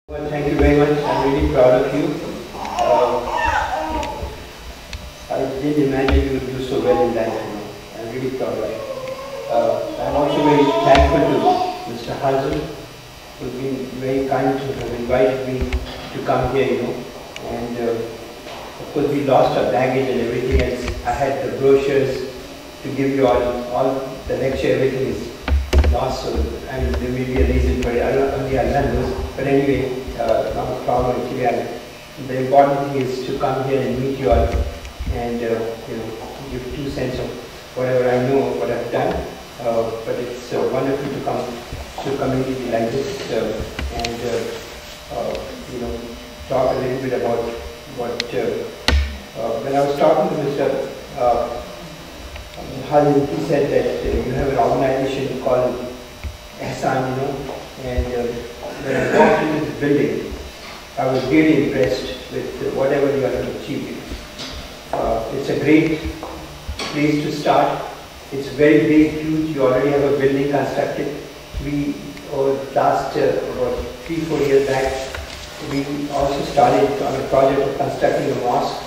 Well, thank you very much. I'm really proud of you. I didn't imagine you would do so well in life. I'm really proud of you. I'm also very thankful to Mr. Hazan, who's been very kind to have invited me to come here, And of course, we lost our baggage and everything else. I had the brochures to give you all the lecture, everything is lost. So, I mean, there may be a reason for it. Only I learned those. But anyway, not a problem. Actually, the important thing is to come here and meet you all and give 2 cents of whatever I know, what I've done. But it's wonderful to come to a community like this and talk a little bit about what. When I was talking to Mr. Hazan, he said that you have an organization called Ihsan, and when I walked into this building, I was really impressed with whatever you have achieved. It's a great place to start. It's very big, huge. You already have a building constructed. We, over the last about 3-4 years back, we also started on a project of constructing a mosque,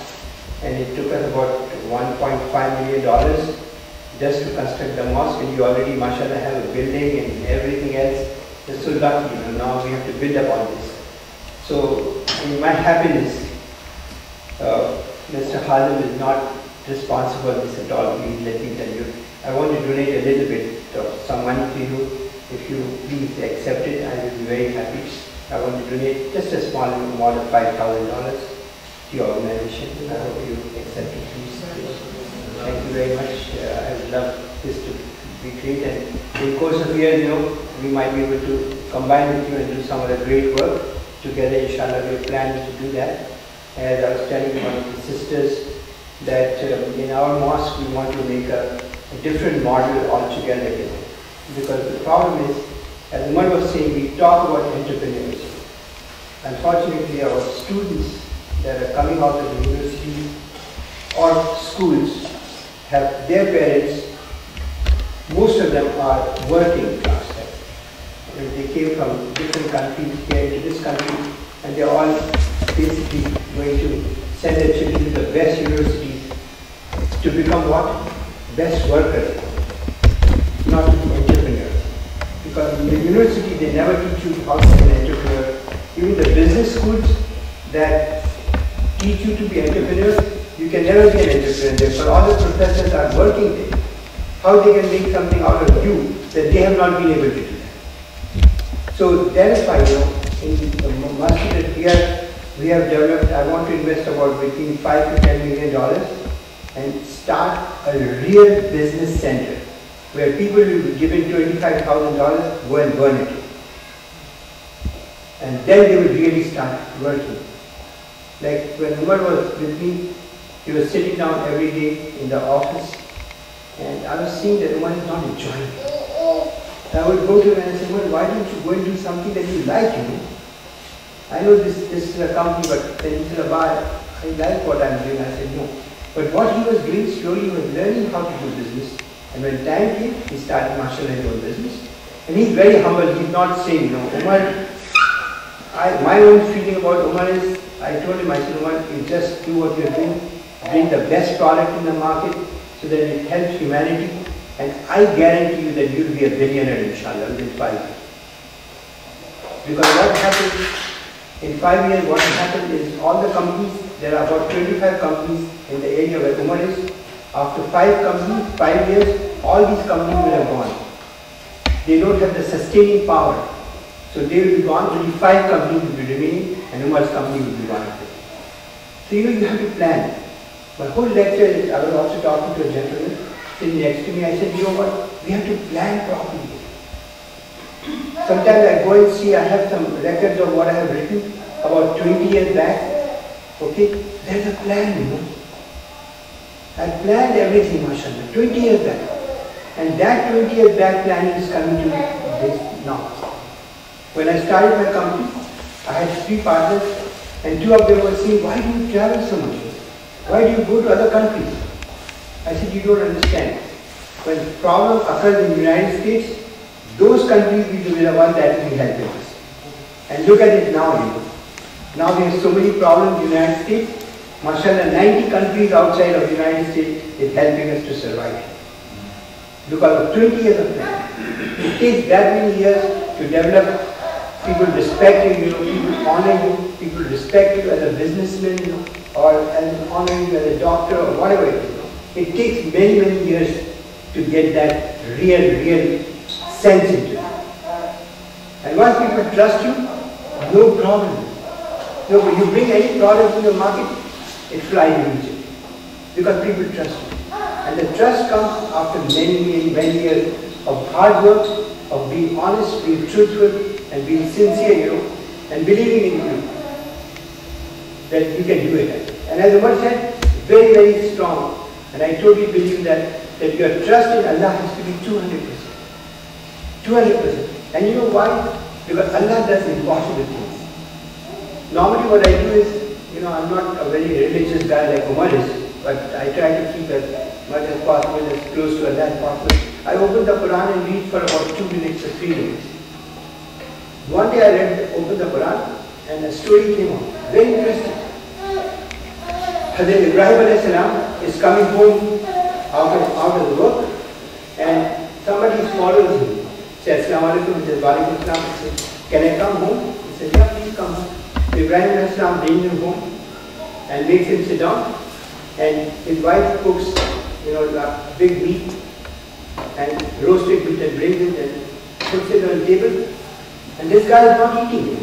and it took us about $1.5 million just to construct the mosque, and you already, mashallah, have a building and everything else. You're so lucky, now we have to build up on this. So, in my happiness, Mr. Hazan is not responsible for this at all, let me tell you. I want to donate a little bit of some money to you. If you please accept it, I will be very happy. I want to donate just a small amount of $5,000 to your organization. I hope you accept it, please. Thank you very much. I would love this to be great, and in the course of years, we might be able to combine with you and do some of the great work together. Inshallah, we are planning to do that. As I was telling one of the sisters, that in our mosque we want to make a different model altogether. Because the problem is, as Umar was saying, we talk about entrepreneurs. Unfortunately, our students that are coming out of the university or schools have their parents, most of them are working class. They came from different countries here to this country, and they're all basically going to send their children to the best universities to become what? Best workers, not to be entrepreneurs. Because in the university they never teach you how to be an entrepreneur. Even the business schools that teach you to be entrepreneurs, you can never be an entrepreneur. Therefore, all the professors are working there. How they can make something out of you that they have not been able to do that. So that is why, in the masjid here, we have developed, I want to invest about between $5 to $10 million and start a real business center where people will be given $25,000, go and burn it. And then they will really start working. Like when Umar was with me, he was sitting down every day in the office, and I was seeing that Umar is not enjoying it. I would go to him and say, well, why don't you go and do something that you like, I know this is a company, but then he said, I like what I'm doing. I said, no. But what he was doing slowly, he was learning how to do business. And when time came, he started mashallah his own business. And he's very humble. He's not saying, Umar, my own feeling about Umar is, I told him, I said, Umar, you just do what you're doing, bring the best product in the market so that it helps humanity. And I guarantee you that you'll be a billionaire, inshallah, within 5 years. Because what happens in 5 years, what happened is all the companies, there are about 25 companies in the area where Umar is. After 5 years, all these companies will have gone. They don't have the sustaining power. So they will be gone, only 5 companies will be remaining, and Umar's company will be one of them. So you have to plan. My whole lecture is, I was also talking to a gentleman sitting next to me. I said, what? We have to plan properly. Sometimes I go and see, I have some records of what I have written about 20 years back. Okay, there's a plan, I planned everything, mashallah, 20 years back. And that 20 years back planning is coming to this now. When I started my company, I had 3 partners, and 2 of them were saying, why do you travel so much? Why do you go to other countries? I said, you don't understand. When problem occurs in the United States, those countries will be the ones that will be helping us. And look at it now, you know. Now we have so many problems in the United States. MashaAllah, 90 countries outside of the United States is helping us to survive. Because of 20 years of planning. It takes that many years to develop. People respect you, people honor you, people respect you as a businessman, or as honor you as a doctor, or whatever it is. It takes many, many years to get that real sense into you. And once people trust you, no problem. When you bring any product to the market, it flies immediately. Because people trust you. And the trust comes after many years of hard work, of being honest, being truthful, and being sincere, and believing in you, that you can do it. And as Umar said, very strong. And I totally believe that your trust in Allah has to be 200%. 200%. And you know why? Because Allah does impossible things. Normally what I do is, I'm not a very religious guy like Umar is, but I try to keep as much as possible, as close to Allah as possible. I open the Quran and read for about 2 minutes or 3 minutes. One day I opened the Quran and a story came out. Very interesting. Hazrat Ibrahim alayhi salam is coming home out of the work, and somebody follows him. Says, Assalamu alaikum, he says, wa alaikum assalam. He says, can I come home? He says, yeah, please come home. So Ibrahim alayhi salam brings him home and makes him sit down, and his wife cooks, a big meat and roasted meat and brings it and puts it on the table. And this guy is not eating.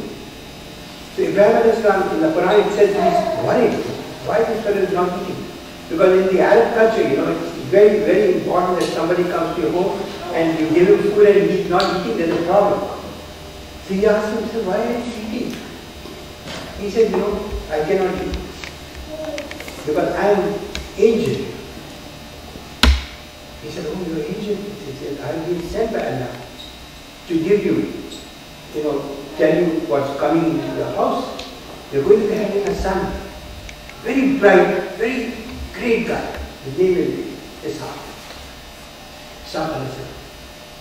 So Ibrahim alayhi salam, in the Quran it says he's worried. Why this fellow is not eating? Because in the Arab culture, it's very important that somebody comes to your home and you give him food and he's not eating, there's a problem. So he asked him, so why are you eating? He said, I cannot eat. Because I am angel. He said, oh, you're angel. He said, I have been sent by Allah to give you, tell you what's coming into the house. You're going to be having a son. Very bright, very great guy. His name will be Ihsan.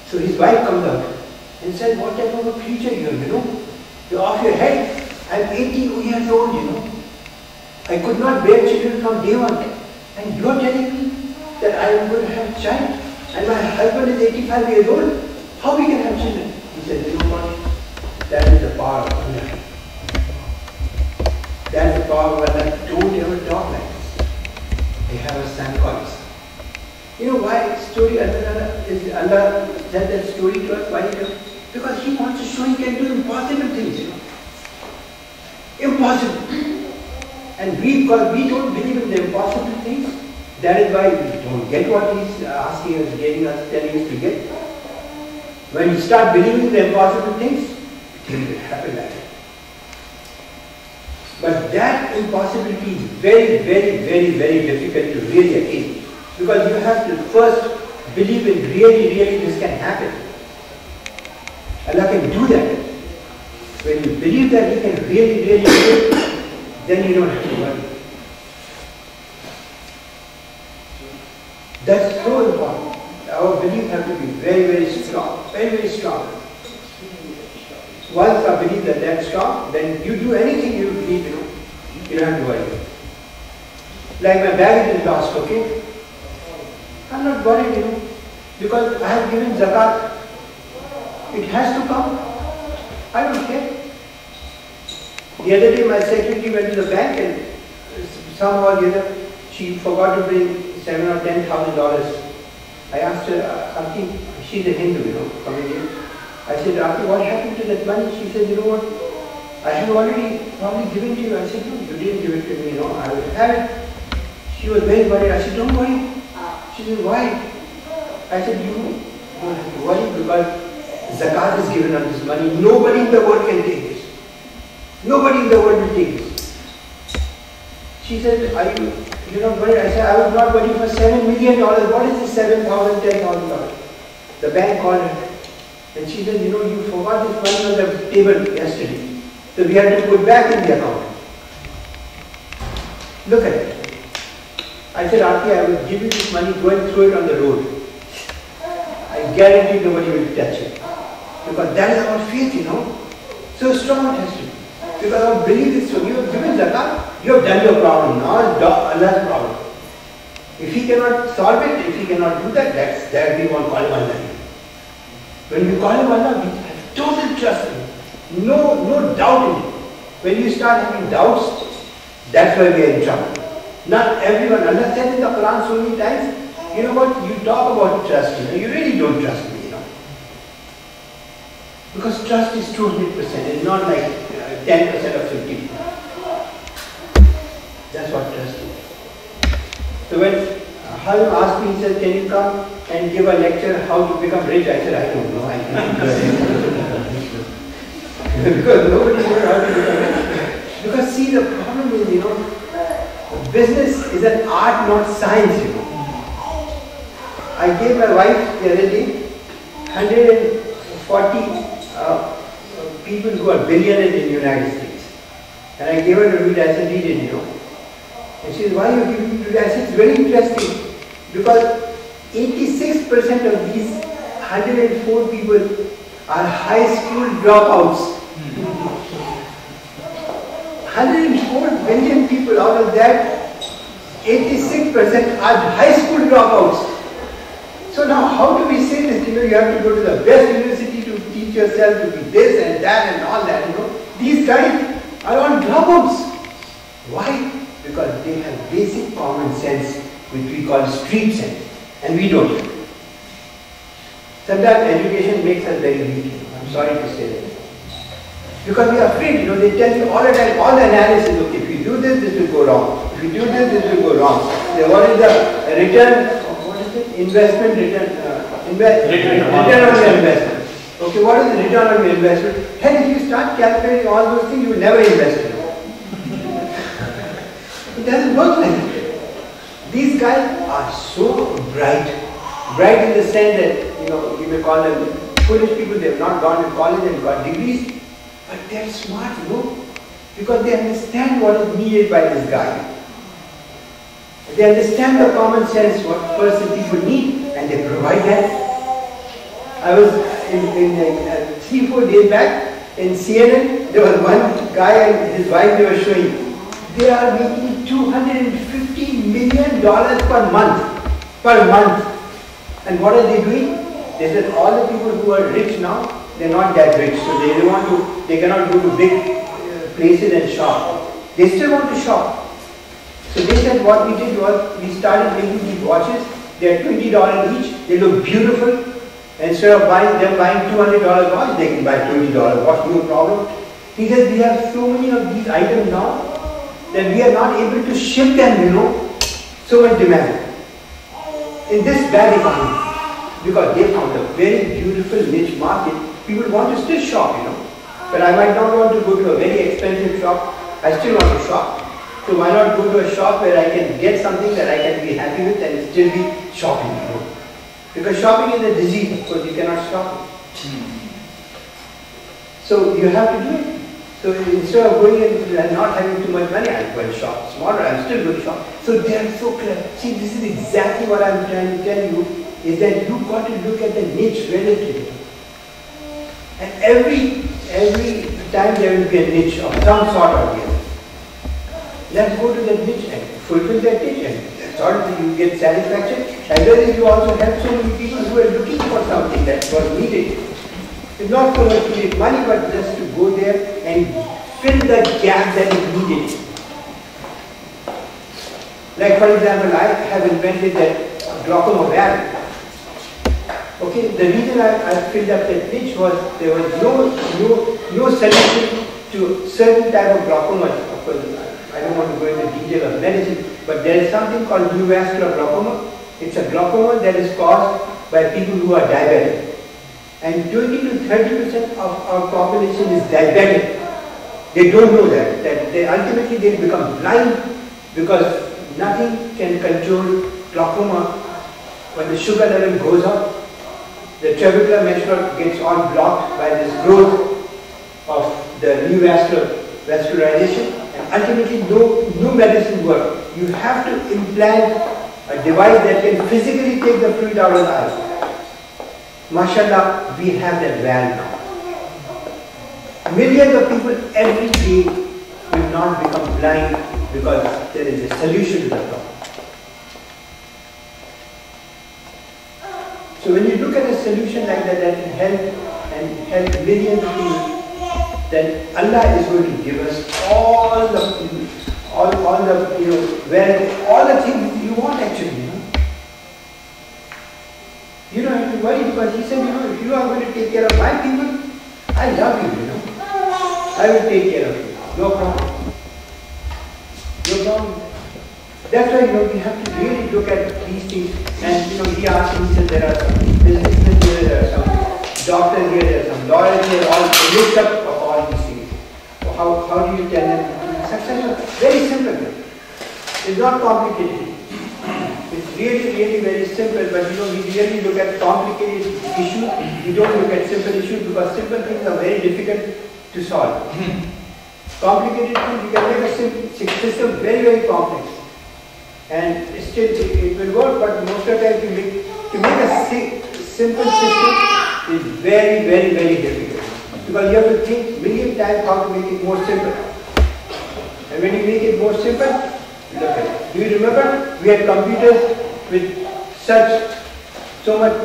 So his wife comes out and said, what type of a creature you are, You're off your head. I'm 80 years old, I could not bear children from day one. And you're telling me that I am going to have a child and my husband is 85 years old. How we can have children? He said, what? That is the power of Allah. That's the power of Allah. Don't ever talk like this. They have a son called Ihsan. You know why Allah said that story to us? Why? Because He wants to show He can do impossible things. Impossible. And because we don't believe in the impossible things, that is why we don't get what He's asking us, telling us to get. When we start believing in the impossible things, things will happen like that. But that impossibility is very difficult to really attain. Because you have to first believe in really this can happen. Allah can do that. When you believe that He can really do it, then you don't have to worry. That's so important. Our belief has to be very strong. Very strong. Once our belief is that strong, then you do anything you believe, you don't have to worry. Like my baggage is lost, okay? I'm not worried, because I have given zakat. It has to come. I don't care. The other day my secretary went to the bank and somehow or the other she forgot to bring $7,000 or $10,000. I asked her, Auntie, she's a Hindu, from India. I said, Auntie, what happened to that money? She said, you know what? I have already probably given to you. I said, no, you didn't give it to me, I will have it. She was very worried. I said, don't worry. She said, why? I said, you don't have to worry because zakat is given on this money. Nobody in the world can take this. Nobody in the world will take this. She said, you're not worried? I said, I was not worried for $7 million. What is this $7,000, $10,000? The bank called her. And she said, you forgot this money on the table yesterday. So we had to put back in the account. Look at it. I said, Auntie, I will give you this money, go and throw it on the road. I guarantee nobody will touch it. Because that is our faith, So strong it has to be. Because our belief is so, you have given zakat, you have done your problem, now it's Allah's problem. If he cannot solve it, if he cannot do that, that we won't call him Allah. When we call him Allah, we have total trust in him. No doubt in him. When you start having doubts, that's why we are in trouble. Not everyone, Allah said in the Quran so many times, you know what, you talk about trust, you really don't trust me, Because trust is 200%, it's not like 10% or 50%. That's what trust is. So when Halim asked me, he said, can you come and give a lecture how to become rich? I said, I don't know, I can't do it. Because nobody knows how to become rich. Because see, the problem is, business is an art, not science, I gave my wife the other day 140 people who are billionaires in the United States. And I gave her to read, I said, read it, And she said, why are you giving me to read? I said, it's very interesting. Because 86% of these 104 people are high school dropouts. 104 million people, out of that, 86% are high school dropouts. So now how do we say this? You have to go to the best university to teach yourself to be this and that and all that. These guys are all dropouts. Why? Because they have basic common sense, which we call street sense, and we don't. Sometimes education makes us very weak. I'm sorry to say that. Because we are afraid, they tell you all the time, all the analysis, okay, if you do this, this will go wrong. If you do this, this will go wrong. So what is the return? Investment return, return on your investment. Okay, what is the return on your investment? And if you start calculating all those things, you will never invest in it. It doesn't work like that. These guys are so bright. Bright in the sense that, you may call them foolish people, they have not gone to college and got degrees, but they are smart, because they understand what is needed by this guy. They understand the common sense, what person people need, and they provide that. I was in 3-4 days back in CNN, there was one guy and his wife, they were showing, they are making $250 million per month. And what are they doing? They said all the people who are rich now, they're not that rich, so they cannot go to big places and shop. They still want to shop. So they said what we did was, we started making these watches, they are $20 each, they look beautiful. Instead of them buying $200 watch, they can buy $20 watch, no problem. He said we have so many of these items now, that we are not able to ship them, so much demand. In this bad economy, because they found a very beautiful niche market, people want to still shop, But I might not want to go to a very expensive shop, I still want to shop. So why not go to a shop where I can get something that I can be happy with and still be shopping, Because shopping is a disease, of course, you cannot stop it. So you have to do it. So instead of going and not having too much money, I'll go and shop smaller, I'll still go to shop. So they are so clever. See, this is exactly what I'm trying to tell you, is that you've got to look at the niche relatively. And every time there will be a niche of some sort or the other. Let's go to that niche and fulfill that niche, and that's all, you get satisfaction. And then you also help so many people who are looking for something that was needed. It's not so much to make money, but just to go there and fill the gap that is needed. Like for example, I have invented that glaucoma valve. Okay, the reason I filled up that niche was there was no solution to certain type of glaucoma. Of course, I don't want to go into detail of medicine, but there is something called neovascular glaucoma. It's a glaucoma that is caused by people who are diabetic. And 20 to 30% of our population is diabetic. They don't know that they ultimately they become blind because nothing can control glaucoma. When the sugar level goes up, the trabecular network gets all blocked by this growth of the neovascular vascularization, and ultimately no medicine works. You have to implant a device that can physically take the fluid out of the eye. Mashallah, we have that valve now. Millions of people every day will not become blind because there is a solution to the problem. So when you look at a solution like that that can help millions of people, then Allah is going to give us all the things you want actually. You don't have to worry because he said, if you are going to take care of my people, I love you, I will take care of you. No problem. No problem. That's why we have to really look at these things. And he asked me, he said there are some businessmen here, there are some doctors here, there are some lawyers here, all a list up of all these things. So how do you tell them successful? Very simple. It's not complicated. It's really very simple, but we really look at complicated issues. We don't look at simple issues because simple things are very difficult to solve. Complicated things, you can make a system very complex. And still it will work, but most of the time to make a simple system is very difficult. Because you have to think million times how to make it more simple. And when you make it more simple, look at it. Do you remember we had computers with so much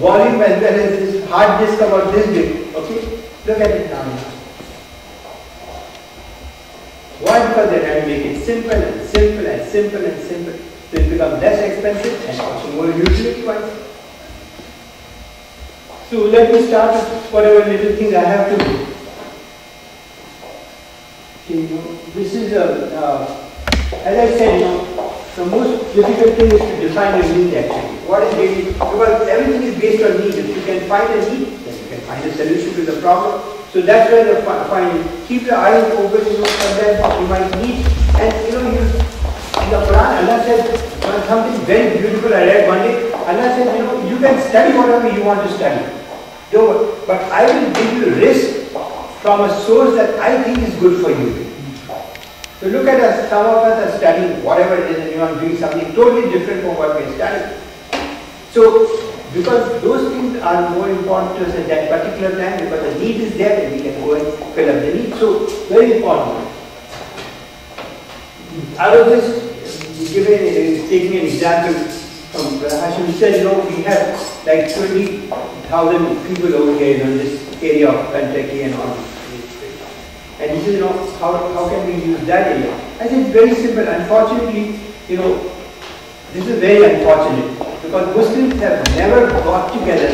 volume as well as this hard disk about this big? Okay? Look at it now. Why? Because they have to make it simple and simple and simple and simple. So it becomes less expensive and also more utility-wise. So let me start with whatever little things I have to do. This is as I said, the most difficult thing is to define a need actually. What is really, because everything is based on need. If you can find a need, then you can find a solution to the problem. So that's where the find. Keep your eyes open, sometimes you might need. And in the Quran, Allah said something very beautiful. I read one day. Allah said, you can study whatever you want to study. But I will give you risk from a source that I think is good for you. So look at us, some of us are studying whatever it is and you are doing something totally different from what we are studying. So, because those things are more important to us at that particular time, because the need is there and we can go and fill up the need. So, very important. I was just taking an example from Hashim. He said, we have like 20,000 people over here in this area of Kentucky and all. And he said, how can we use that area? I said, it's very simple. Unfortunately, this is very unfortunate because Muslims have never got together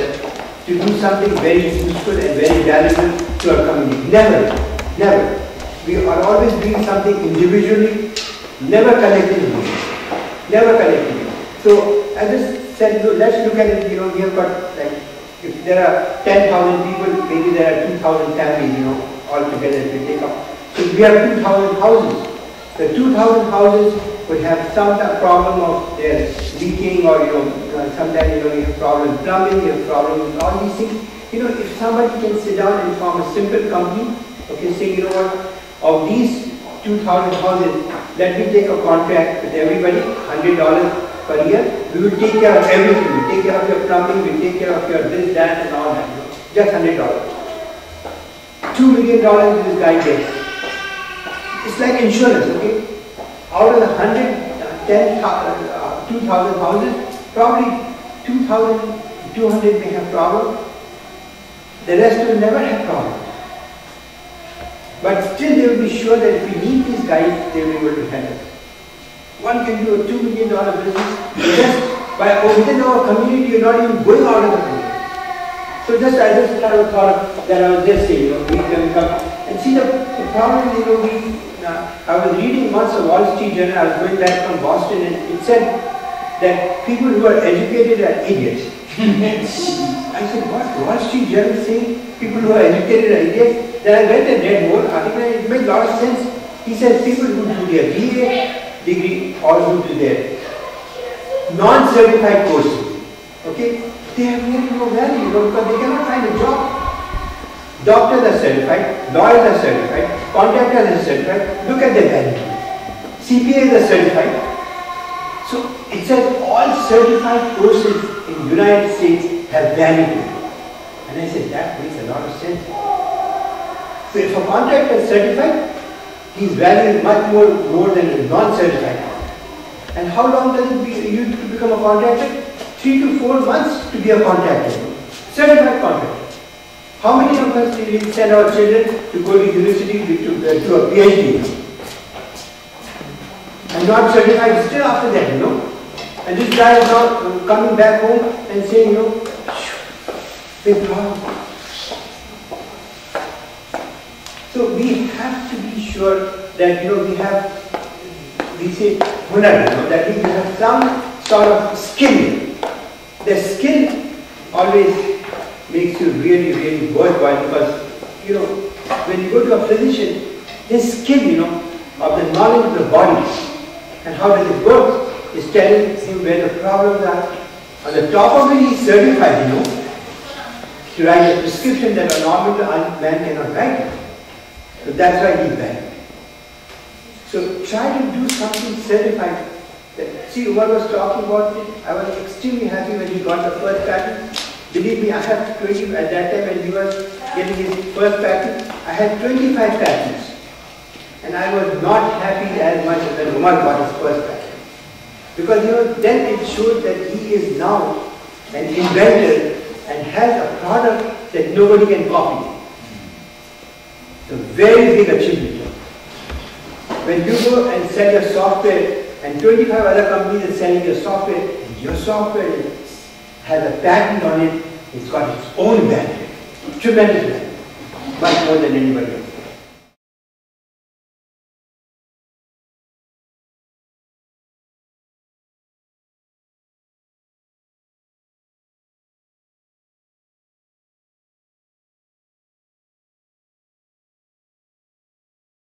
to do something very useful and very valuable to our community. Never. We are always doing something individually, never collectively. So I just said, let's look at it. We have got if there are 10,000 people, maybe there are 2,000 families. All together if we take up. So we have 2,000 houses. The 2,000 houses would have some problem of their leaking or sometimes you have problem with plumbing, you have problem with all these things. If somebody can sit down and form a simple company, saying of these 2,000 houses, let me take a contract with everybody, $100 per year. We will take care of everything. We take care of your plumbing, we take care of your this, that and all that. Just $100. $2 million this guy gets. It's like insurance, okay? Out of the 2,000 houses, probably 2,200 may have problem. The rest will never have problem. But still they will be sure that if we need these guys, they will be able to help us. One can do a $2 million business just by within our community, you're not even going out of the community. So I just thought that I was just saying, we can come and see the problem is, I was reading once a Wall Street Journal. I was going back from Boston, and it said that people who are educated are idiots. I said, what? Wall Street Journal saying people who are educated are idiots? Then I went and read more article, and it made a lot of sense. He said people who do their BA degree or who do their non-certified courses, they have really no value, because they cannot find a job. Doctors are certified, lawyers are certified, contractors are certified. Look at their value. CPAs are certified. So it says all certified courses in the United States have value to it. And I said, that makes a lot of sense. So if a contractor is certified, his value is much more than a non-certified contractor. And how long does it take you to become a contractor? 3 to 4 months to be a contractor. Certified contractor. How many of us will send our children to go to university to a PhD? And not certified still after that, you know. And this guy is now coming back home and saying, you know, big problem. So we have to be sure that, you know, we say, hunar, you know, that we have some sort of skill. The skill always makes you really, really worthwhile because, you know, when you go to a physician, this skill, you know, of the knowledge of the body and how does it work is telling him where the problems are. On the top of it, he is certified, you know, to write a prescription that a normal man cannot write. So that's why he's bad. So try to do something certified. See, Umar was talking about it. I was extremely happy when he got the first patent. Believe me, I had 20, at that time when he was getting his first patent, I had 25 patents. And I was not happy as much as when Umar got his first patent. Because, you know, then it showed that he is now an inventor and has a product that nobody can copy. It's a very big achievement. When you go and sell your software and 25 other companies are selling your software and your software has a patent on it, it's got its own value, tremendous value, much more than anybody else.